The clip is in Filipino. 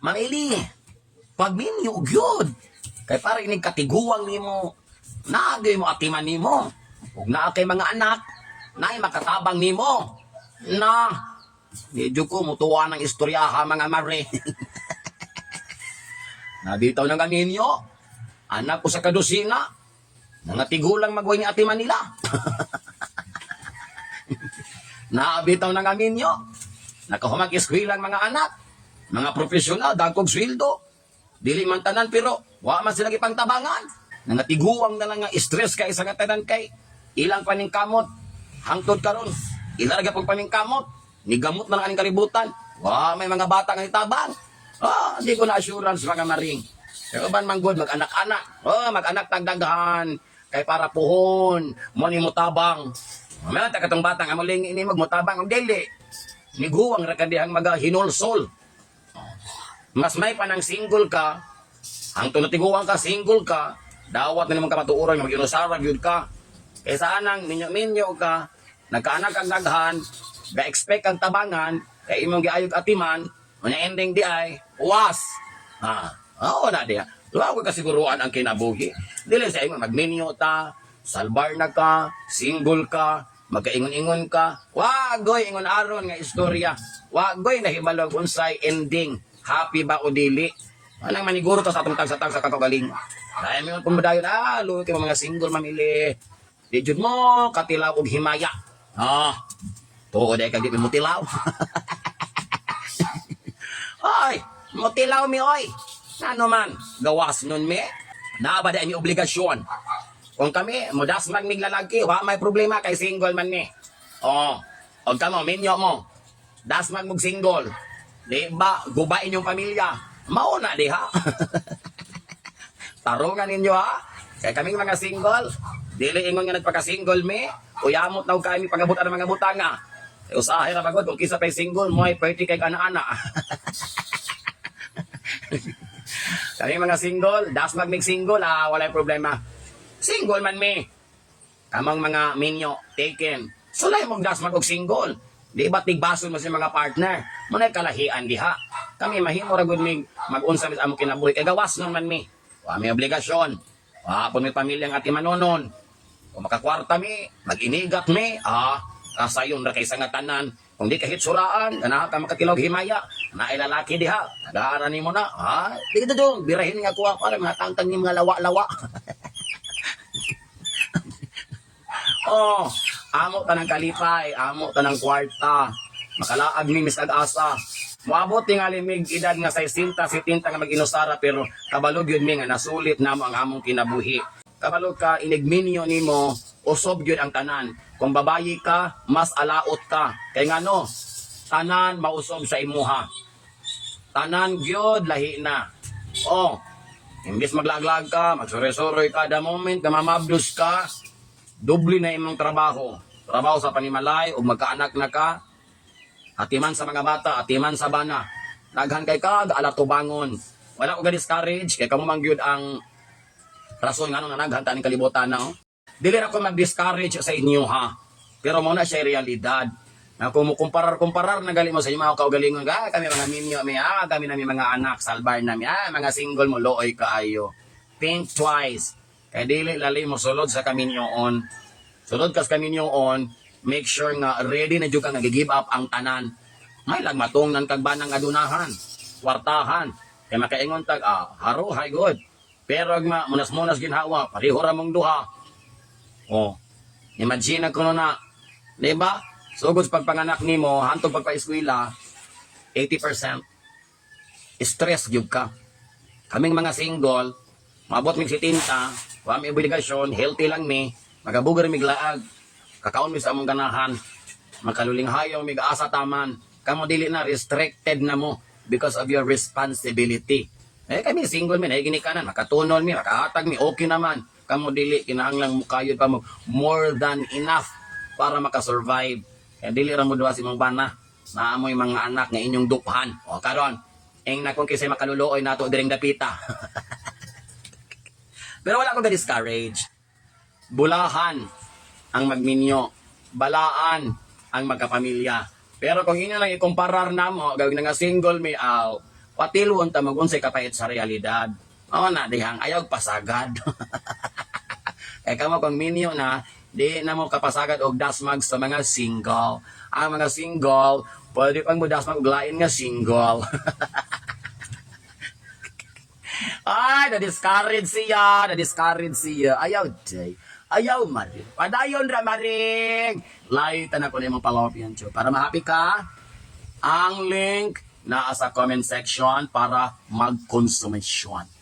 Mamili, pag minyo gyud. Kay para inig katiguang nimo, naagay mo atiman nimo. Ug naa kay mga anak, naay makatabang nimo. Na, medyo ko mutuwa ng istorya ha mga mare. Nabitaw ng aminyo, anak ko sa kadusina, nangatigulang magway ni atiman nila. Nabitaw ng aminyo, nakahumag iskwilang mga anak, mga profesional, dagkog sweldo. Dili man tanan pero wa man sila ipangtabangan. Nangatiguang na lang nga stress kay sa tanan kay ilang paningkamot. Hangtod karon, ilang ra pag paningkamot, nigamot na lang aning kalibutan. Wa may mga bata nga itabang. Di ko na assurance mga maring. Pero ban man good mag-anak-anak. Mag-anak tagdaghan kay para puhon, mo ni mutabang. Mamaya ta katong bata nga muling ini magmutabang og dili. Niguwang ra kadihang maga hinulsol. Mas may pa ng single ka, ang tunatiguan ka, single ka, dawat na naman ka matuuran, mag-inusara, yun ka. Kaysa anang minyo-minyo ka, nagkaanak ang daghan, ga-expect ang tabangan, kay imong giayog atiman, unya ending di ay, uwas. Oo na diya. Luwa ko kasiguruan ang kinabuhi. Dili sa ingon, magminyo ta, salbar na ka, single ka, magkaingon-ingon ka, wagoy ingon aron nga istorya, wagoy nahibalog unsay ending. Happy ba o dili? Anang maniguro to sa atong tag sa kakagaling. Dahil may pumadayon, luwi kayo mga single mamili. Di jud mo, katilaw og himaya. Tuo dahil kag di mutilaw. Oy, mutilaw mi oy. Ano man, gawas nun mi. Naabada mi obligasyon. Kung kami, mudas magmiglalagi, wa may problema kay single man mi. Og kamo, minyo mo. Das magmug single. Di ba, gubain yung pamilya. Mauna di ha. Tarungan ninyo ha. Kaya kaming mga single, dili ingon nga nagpaka-single me, uyamot na kami pangabutan ng mga butanga. E usahay na bagod, kung kisa pa'y single, mo ay pwede kay ana-ana. Kaming mga single, das magmig single, wala problema. Single man me. Kamang mga minyo, taken. Sulay mong das mag og single. Di ba tigbason mo sa mga partner? Muna kalahian diha. Kami mahimo ra gud mig mag-unsa mis amo kinabuhi kay gawas nun man mi. Wa may obligasyon. Wa pud may pamilyang ati manonon. Kung makakwarta mi, mag-inigat mi, kasayon ra kay nga tanan. Kung di kahit suraan, ganahan ka makatilaw himaya, na lalaki diha. Nagaara nimo na. Di ka dong birahin nga kuha para matangtang ni mga lawa-lawa. Amo tanang kalipay, amo tanang kwarta. Makalaag mi misag asa. Moabot tingali mig edad nga 60, 70 nga mag-inusara pero kabalog yun mi nga nasulit namo ang among kinabuhi. Kabalog ka inigminyo nimo, usob yun ang tanan. Kung babayi ka, mas alaot ka. Kay ngano, tanan mausob sa imuha. Tanan gyud lahi na. Imbis maglaglag ka, magsore-soroy kada moment, gamamabdos ka, doble na imong trabaho. Trabaho sa panimalay, o magkaanak na ka, atiman sa mga bata, atiman sa bana. Naghan kay ka, alatubangon. Wala ko ga-discourage, kay kamo mangyud ang rason nga nung naghan taning kalibutan na. Dili ra ko mag-discourage sa inyo ha. Pero muna siya realidad. Na kung mo kumparar na gali mo sa inyo mga kaugalingon, kami mga minyo, kami na mga anak, salbar na mga single mo, looy kaayo. Think twice. Kaya dili lali mo sulod sa kaminyoon. Sulod kas kaminyoon, make sure nga ready na jud ka nag-give up ang tanan. May lang matungnan kag banang adunahan, kwartahan. Kaya makaingon tag haro hay good. Pero agma munas-munas ginhawa, pareho ra mong duha. Imagine ko na, di ba? Sugod sa pagpanganak nimo, hantong pagpa-eskwela, 80% stress gyud ka. Kaming mga single, maabot mig 70, wa may obligasyon, healthy lang mi, magabugar mig laag, kakaon mi sa among ganahan, makaluling hayaw mig asa taman, kamo dili na restricted na mo because of your responsibility. Kami single mi, ginikanan, makatunon mi, makahatag mi, okay naman. Kamo dili, kinahanglang mukayod pa mo, more than enough para makasurvive. Kaya dili ra mo duha si mong bana, naamoy mga anak nga inyong duphan. Karon, eng nakong kisay makaluluoy nato diring dapita. Pero wala akong ga-discourage. Bulahan ang magminyo. Balaan ang magkapamilya. Pero kung inyo lang ikumparar na mo, gawin na nga single may patilwon ta magunsay kapait sa realidad. O na dihang ayaw pasagad. Eh kamo kung minyo na, di na mo kapasagad og dasmag sa mga single. Ang mga single, pwede pang mo dasmag og lain nga single. Ay, na-discourage siya. Ayaw, Jay. Ayaw, Maring. Padayon ra, Maring. Lightan ako na yung palopyan, Joe. Para ma-happy ka, ang link na sa comment section para mag-consumption.